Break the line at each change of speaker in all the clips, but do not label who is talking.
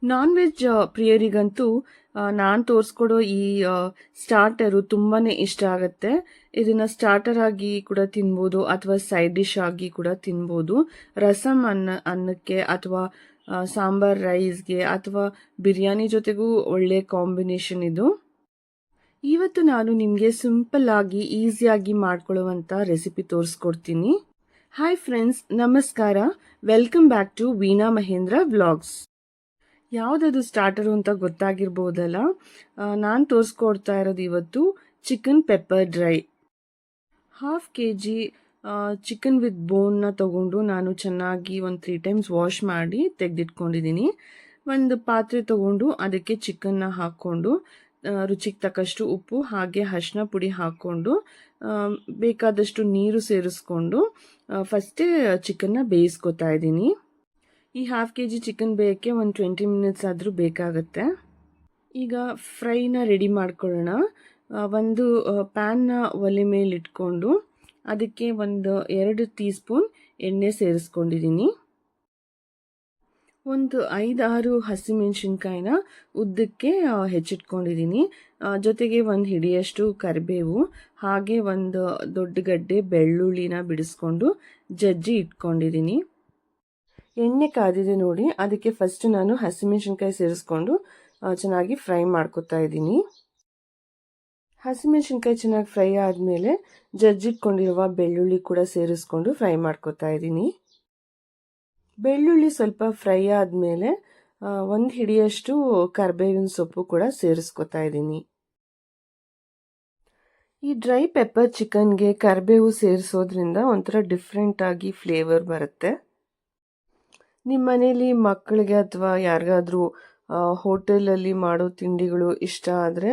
Non veg ಪ್ರಿಯರಿಗಂತೂ ನಾನು ತೋರಿಸ್ಕೊಡೋ ಈ starter ತುಂಬಾ ಇಷ್ಟ ಆಗುತ್ತೆ. ಇದನ್ನು ಸ್ಟಾರ್ಟರ್ ಆಗಿ ಕೂಡ ತಿನ್ಬೋದು ಅಥವಾ ಸೈಡ್ ಡಿಶ್ ಆಗಿ ಕೂಡ ತಿನ್ಬೋದು. ರಸಮ್ ಅನ್ನಕ್ಕೆ ಅಥವಾ ಸಾಂಬಾರ್ ರೈಸ್ಗೆ ಅಥವಾ ಬಿರಿಯಾನಿ ಜೊತೆಗೂ ಒಳ್ಳೆ ಕಾಂಬಿನೇಷನ್ ಇದು. ಇವತ್ತು ನಾನು ನಿಮಗೆ ಸಿಂಪಲ್ ಆಗಿ ಈಸಿಯಾಗಿ ಮಾಡ್ಕೊಳ್ಳುವಂಥ ರೆಸಿಪಿ ತೋರಿಸ್ಕೊಡ್ತೀನಿ. ಹಾಯ್ ಫ್ರೆಂಡ್ಸ್, ನಮಸ್ಕಾರ. Welcome back to Veena Mahendra vlogs. ಯಾವುದದು ಸ್ಟಾರ್ಟರು ಅಂತ ಗೊತ್ತಾಗಿರ್ಬೋದಲ್ಲ. ನಾನು ತೋರಿಸ್ಕೊಡ್ತಾ ಇರೋದು ಇವತ್ತು chicken pepper dry. 1/2 kg chicken with ಬೋನ್ನ ತಗೊಂಡು ನಾನು ಚೆನ್ನಾಗಿ ಒಂದು 3 times ವಾಶ್ ಮಾಡಿ ತೆಗೆದಿಟ್ಕೊಂಡಿದ್ದೀನಿ. ಒಂದು ಪಾತ್ರೆ ತಗೊಂಡು ಅದಕ್ಕೆ ಚಿಕನ್ನ ಹಾಕ್ಕೊಂಡು ರುಚಿಗೆ ತಕ್ಕಷ್ಟು ಉಪ್ಪು ಹಾಗೆ ಅರಿಶಿನ ಪುಡಿ ಹಾಕ್ಕೊಂಡು ಬೇಕಾದಷ್ಟು ನೀರು ಸೇರಿಸ್ಕೊಂಡು ಫಸ್ಟೇ ಚಿಕನ್ನ ಬೇಯಿಸ್ಕೊತಾ ಇದ್ದೀನಿ. ಈ 1/2 kg ಚಿಕನ್ ಬೇಯಕ್ಕೆ ಒಂದು 20 minutes ಆದರೂ ಬೇಕಾಗುತ್ತೆ. ಈಗ ಫ್ರೈನ ರೆಡಿ ಮಾಡ್ಕೊಳ್ಳೋಣ. ಒಂದು ಪ್ಯಾನ್ನ ಒಲೆ ಮೇಲೆ ಇಟ್ಕೊಂಡು ಅದಕ್ಕೆ ಒಂದು 2 ಟೀ ಸ್ಪೂನ್ ಎಣ್ಣೆ ಸೇರಿಸ್ಕೊಂಡಿದ್ದೀನಿ. ಒಂದು 5-6 ಹಸಿಮೆಣಸಿನ್ಕಾಯಿನ ಉದ್ದಕ್ಕೆ ಹೆಚ್ಚಿಟ್ಕೊಂಡಿದ್ದೀನಿ. ಜೊತೆಗೆ ಒಂದು ಹಿಡಿಯಷ್ಟು ಕರಿಬೇವು ಹಾಗೆ ಒಂದು ದೊಡ್ಡ ಗಡ್ಡೆ ಬೆಳ್ಳುಳ್ಳಿನ ಬಿಡಿಸ್ಕೊಂಡು ಜಜ್ಜಿ ಇಟ್ಕೊಂಡಿದ್ದೀನಿ. ಎಣ್ಣೆ ಕಾದಿದೆ ನೋಡಿ, ಅದಕ್ಕೆ ಫಸ್ಟ್ ನಾನು ಹಸಿಮೆಣಸಿನ್ಕಾಯಿ ಸೇರಿಸ್ಕೊಂಡು ಚೆನ್ನಾಗಿ ಫ್ರೈ ಮಾಡ್ಕೊತಾ ಇದ್ದೀನಿ. ಹಸಿಮೆಣಸಿನ್ಕಾಯಿ ಚೆನ್ನಾಗಿ ಫ್ರೈ ಆದಮೇಲೆ ಜಜ್ಜಿಟ್ಕೊಂಡಿರುವ ಬೆಳ್ಳುಳ್ಳಿ ಕೂಡ ಸೇರಿಸ್ಕೊಂಡು ಫ್ರೈ ಮಾಡ್ಕೊತಾ ಇದ್ದೀನಿ. ಬೆಳ್ಳುಳ್ಳಿ ಸ್ವಲ್ಪ ಫ್ರೈ ಆದಮೇಲೆ ಒಂದು ಹಿಡಿಯಷ್ಟು ಕರಿಬೇವಿನ ಸೊಪ್ಪು ಕೂಡ ಸೇರಿಸ್ಕೊತಾ ಇದ್ದೀನಿ. ಈ ಡ್ರೈ ಪೆಪ್ಪರ್ ಚಿಕನ್ಗೆ ಕರಿಬೇವು ಸೇರಿಸೋದ್ರಿಂದ ಒಂಥರ ಡಿಫ್ರೆಂಟ್ ಆಗಿ ಫ್ಲೇವರ್ ಬರುತ್ತೆ. ನಿಮ್ಮ ಮನೇಲಿ ಮಕ್ಕಳಿಗೆ ಅಥವಾ ಯಾರಿಗಾದ್ರೂ ಹೋಟೆಲಲ್ಲಿ ಮಾಡೋ ತಿಂಡಿಗಳು ಇಷ್ಟ ಆದರೆ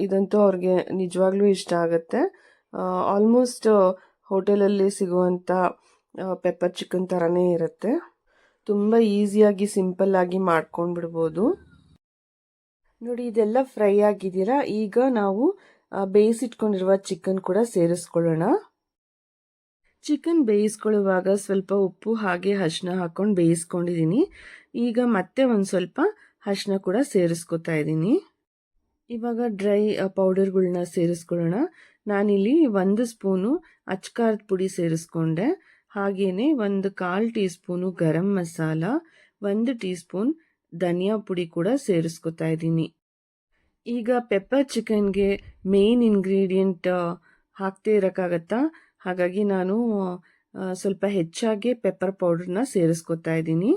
ಇದಂತೂ ಅವ್ರಿಗೆ ನಿಜವಾಗ್ಲೂ ಇಷ್ಟ ಆಗುತ್ತೆ. ಆಲ್ಮೋಸ್ಟ್ ಹೋಟೆಲಲ್ಲಿ ಸಿಗುವಂಥ ಪೆಪ್ಪರ್ ಚಿಕನ್ ಥರನೇ ಇರುತ್ತೆ. ತುಂಬ ಈಸಿಯಾಗಿ ಸಿಂಪಲ್ಲಾಗಿ ಮಾಡ್ಕೊಂಡು ಬಿಡ್ಬೋದು. ನೋಡಿ, ಇದೆಲ್ಲ ಫ್ರೈ ಆಗಿದ್ದೀರಾ. ಈಗ ನಾವು ಬೇಯಿಸಿಟ್ಕೊಂಡಿರುವ ಚಿಕನ್ ಕೂಡ ಸೇರಿಸ್ಕೊಳ್ಳೋಣ. ಚಿಕನ್ ಬೇಯಿಸ್ಕೊಳ್ಳುವಾಗ ಸ್ವಲ್ಪ ಉಪ್ಪು ಹಾಗೆ ಅರಿಶಿನ ಹಾಕ್ಕೊಂಡು ಬೇಯಿಸ್ಕೊಂಡಿದ್ದೀನಿ. ಈಗ ಮತ್ತೆ ಒಂದು ಸ್ವಲ್ಪ ಅರಿಶಿನ ಕೂಡ ಸೇರಿಸ್ಕೊತಾ ಇದ್ದೀನಿ. ಇವಾಗ ಡ್ರೈ ಪೌಡರ್ಗಳನ್ನ ಸೇರಿಸ್ಕೊಳ್ಳೋಣ. ನಾನಿಲ್ಲಿ 1 ಸ್ಪೂನು ಅಚ್ಕಾರದ ಪುಡಿ ಸೇರಿಸ್ಕೊಂಡೆ. ಹಾಗೆಯೇ ಒಂದು 1/4 tea spoon garam masala, 1 tea spoon ಧನಿಯಾ ಪುಡಿ ಕೂಡ ಸೇರಿಸ್ಕೊತಾ ಇದ್ದೀನಿ. ಈಗ ಪೆಪ್ಪರ್ ಚಿಕನ್ಗೆ ಮೇನ್ ಇಂಗ್ರೀಡಿಯೆಂಟ್ ಹಾಕ್ತೇ ಇರೋಕ್ಕಾಗತ್ತಾ? ಹಾಗಾಗಿ ನಾನು ಸ್ವಲ್ಪ ಹೆಚ್ಚಾಗಿ ಪೆಪ್ಪರ್ ಪೌಡ್ರನ್ನ ಸೇರಿಸ್ಕೊತಾ ಇದ್ದೀನಿ.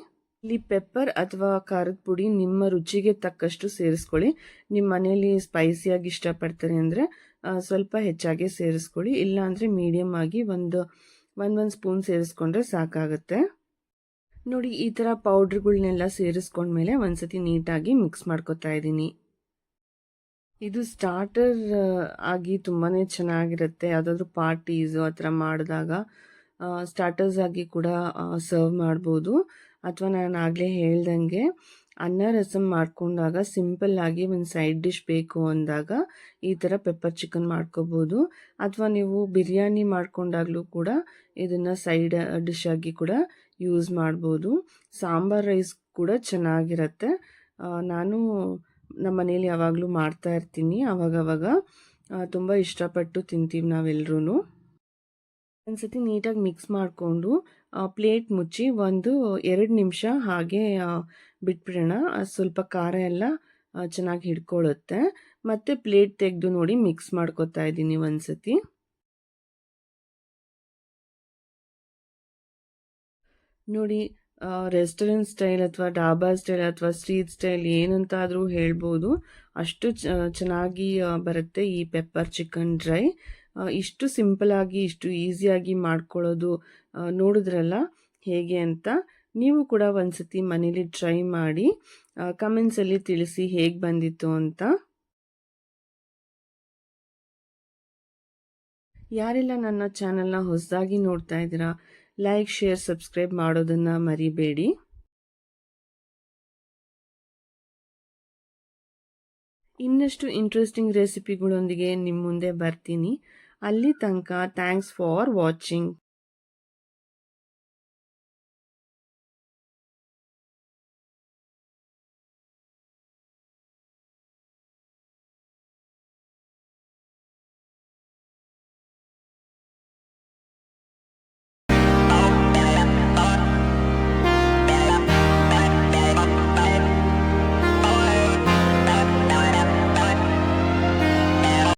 ಇಲ್ಲಿ ಪೆಪ್ಪರ್ ಅಥವಾ ಖಾರದ ಪುಡಿ ನಿಮ್ಮ ರುಚಿಗೆ ತಕ್ಕಷ್ಟು ಸೇರಿಸ್ಕೊಳ್ಳಿ. ನಿಮ್ಮ ಮನೇಲಿ ಸ್ಪೈಸಿಯಾಗಿ ಇಷ್ಟಪಡ್ತಾರೆ ಅಂದರೆ ಸ್ವಲ್ಪ ಹೆಚ್ಚಾಗಿ ಸೇರಿಸ್ಕೊಳ್ಳಿ. ಇಲ್ಲ ಅಂದರೆ ಮೀಡಿಯಮ್ ಆಗಿ ಒಂದು ಸ್ಪೂನ್ ಸೇರಿಸ್ಕೊಂಡ್ರೆ ಸಾಕಾಗುತ್ತೆ. ನೋಡಿ, ಈ ಥರ ಪೌಡ್ರ್ಗಳನ್ನೆಲ್ಲ ಸೇರಿಸ್ಕೊಂಡ್ಮೇಲೆ ಒಂದ್ಸತಿ ನೀಟಾಗಿ ಮಿಕ್ಸ್ ಮಾಡ್ಕೊತಾ ಇದ್ದೀನಿ. ಇದು ಸ್ಟಾರ್ಟರ್ ಆಗಿ ತುಂಬಾ ಚೆನ್ನಾಗಿರುತ್ತೆ. ಯಾವುದಾದ್ರೂ ಪಾರ್ಟೀಸು ಆ ಥರ ಮಾಡಿದಾಗ ಸ್ಟಾರ್ಟರ್ಸ್ ಆಗಿ ಕೂಡ ಸರ್ವ್ ಮಾಡ್ಬೋದು. ಅಥವಾ ನಾನು ಆಗಲೇ ಹೇಳ್ದಂಗೆ ಅನ್ನ ರಸಮ್ ಮಾಡ್ಕೊಂಡಾಗ ಸಿಂಪಲ್ಲಾಗಿ ಒಂದು ಸೈಡ್ ಡಿಶ್ ಬೇಕು ಅಂದಾಗ ಈ ಥರ ಪೆಪ್ಪರ್ ಚಿಕನ್ ಮಾಡ್ಕೋಬೋದು. ಅಥವಾ ನೀವು ಬಿರಿಯಾನಿ ಮಾಡ್ಕೊಂಡಾಗಲೂ ಕೂಡ ಇದನ್ನು ಸೈಡ್ ಡಿಶ್ ಆಗಿ ಕೂಡ ಯೂಸ್ ಮಾಡ್ಬೋದು. ಸಾಂಬಾರ್ ರೈಸ್ ಕೂಡ ಚೆನ್ನಾಗಿರುತ್ತೆ. ನಾನು ನಮ್ಮ ಮನೇಲಿ ಯಾವಾಗಲೂ ಮಾಡ್ತಾ ಇರ್ತೀನಿ. ಆವಾಗವಾಗ ತುಂಬ ಇಷ್ಟಪಟ್ಟು ತಿಂತೀವಿ ನಾವೆಲ್ಲರೂ. ಒಂದ್ಸತಿ ನೀಟಾಗಿ ಮಿಕ್ಸ್ ಮಾಡಿಕೊಂಡು ಪ್ಲೇಟ್ ಮುಚ್ಚಿ 1-2 ನಿಮಿಷ ಹಾಗೆ ಬಿಟ್ಬಿಡೋಣ. ಸ್ವಲ್ಪ ಖಾರ ಎಲ್ಲ ಚೆನ್ನಾಗಿ ಹಿಡ್ಕೊಳ್ಳುತ್ತೆ. ಮತ್ತು ಪ್ಲೇಟ್ ತೆಗೆದು ನೋಡಿ ಮಿಕ್ಸ್ ಮಾಡ್ಕೊತಾ ಇದ್ದೀನಿ ಒಂದ್ಸತಿ. ನೋಡಿ, ರೆಸ್ಟೋರೆಂಟ್ ಸ್ಟೈಲ್ ಅಥವಾ ಡಾಬಾ ಸ್ಟೈಲ್ ಅಥವಾ ಸ್ಟ್ರೀಟ್ ಸ್ಟೈಲ್ ಏನಂತಾದರೂ ಹೇಳ್ಬೋದು. ಅಷ್ಟು ಚೆನ್ನಾಗಿ ಬರುತ್ತೆ ಈ ಪೆಪ್ಪರ್ ಚಿಕನ್ ಡ್ರೈ. ಇಷ್ಟು ಸಿಂಪಲಾಗಿ ಇಷ್ಟು ಈಸಿಯಾಗಿ ಮಾಡ್ಕೊಳ್ಳೋದು ನೋಡಿದ್ರಲ್ಲ ಹೇಗೆ ಅಂತ. ನೀವು ಕೂಡ ಒಂದ್ಸತಿ ಮನೇಲಿ ಟ್ರೈ ಮಾಡಿ ಕಮೆಂಟ್ಸಲ್ಲಿ ತಿಳಿಸಿ ಹೇಗೆ ಬಂದಿತ್ತು ಅಂತ. ಯಾರೆಲ್ಲ ನನ್ನ ಚಾನಲ್ನ ಹೊಸದಾಗಿ ನೋಡ್ತಾ ಇದ್ದೀರಾ, ಲೈಕ್, ಶೇರ್, ಸಬ್ಸ್ಕ್ರೈಬ್ ಮಾಡೋದನ್ನು ಮರಿಬೇಡಿ. ಇನ್ನಷ್ಟು ಇಂಟ್ರೆಸ್ಟಿಂಗ್ ರೆಸಿಪಿಗಳೊಂದಿಗೆ ನಿಮ್ಮ ಮುಂದೆ ಬರ್ತೀನಿ. ಅಲ್ಲಿ ತನಕ ಥ್ಯಾಂಕ್ಸ್ ಫಾರ್ ವಾಚಿಂಗ್.